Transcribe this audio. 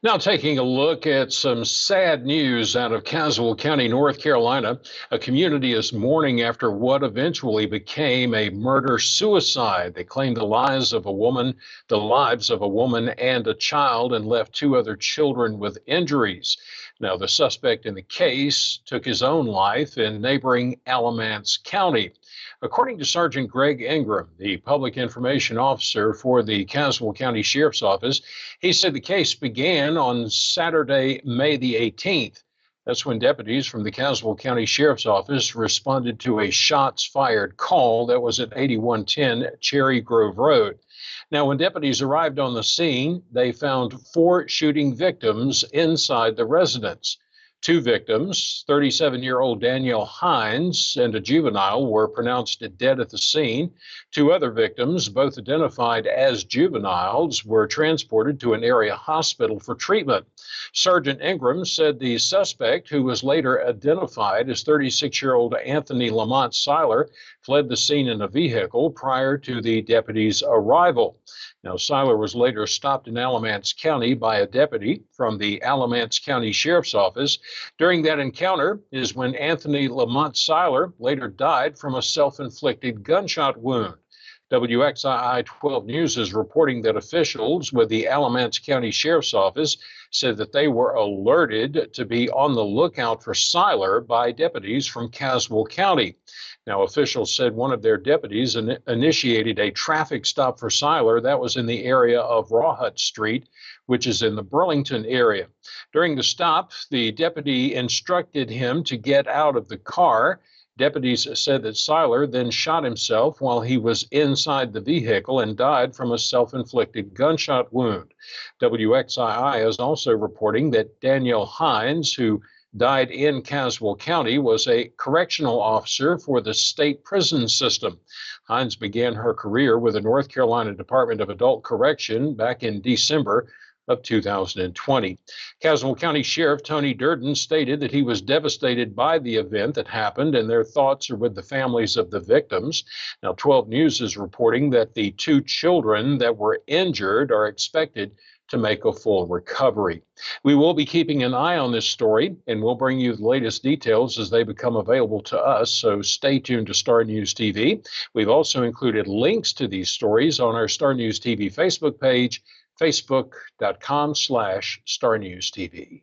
Now, taking a look at some sad news out of Caswell County, North Carolina. A community is mourning after what eventually became a murder suicide. They claimed the lives of a woman and a child, and left two other children with injuries. Now, the suspect in the case took his own life in neighboring Alamance County. According to Sergeant Greg Ingram, the public information officer for the Caswell County Sheriff's Office, he said the case began on Saturday, May the 18th. That's when deputies from the Caswell County Sheriff's Office responded to a shots fired call that was at 8110 Cherry Grove Road. Now, when deputies arrived on the scene, they found four shooting victims inside the residence. Two victims, 37-year-old Danielle Hines and a juvenile, were pronounced dead at the scene. Two other victims, both identified as juveniles, were transported to an area hospital for treatment. Sergeant Ingram said the suspect, who was later identified as 36-year-old Anthony Lamont Seiler, fled the scene in a vehicle prior to the deputies' arrival. Now, Seiler was later stopped in Alamance County by a deputy from the Alamance County Sheriff's Office. During that encounter is when Anthony Lamont Seiler later died from a self-inflicted gunshot wound. WXII 12 News is reporting that officials with the Alamance County Sheriff's Office said that they were alerted to be on the lookout for Seiler by deputies from Caswell County. Now, officials said one of their deputies initiated a traffic stop for Seiler that was in the area of Rawhut Street, which is in the Burlington area. During the stop, the deputy instructed him to get out of the car. Deputies said that Seiler then shot himself while he was inside the vehicle and died from a self-inflicted gunshot wound. WXII is also reporting that Danielle Hines, who died in Caswell County, was a correctional officer for the state prison system. Hines began her career with the North Carolina Department of Adult Correction back in December of 2020. Caswell County Sheriff Tony Durden stated that he was devastated by the event that happened, and their thoughts are with the families of the victims. Now, 12 News is reporting that the two children that were injured are expected to make a full recovery. We will be keeping an eye on this story, and we'll bring you the latest details as they become available to us, so stay tuned to Star News TV. We've also included links to these stories on our Star News TV Facebook page, facebook.com/Star News TV.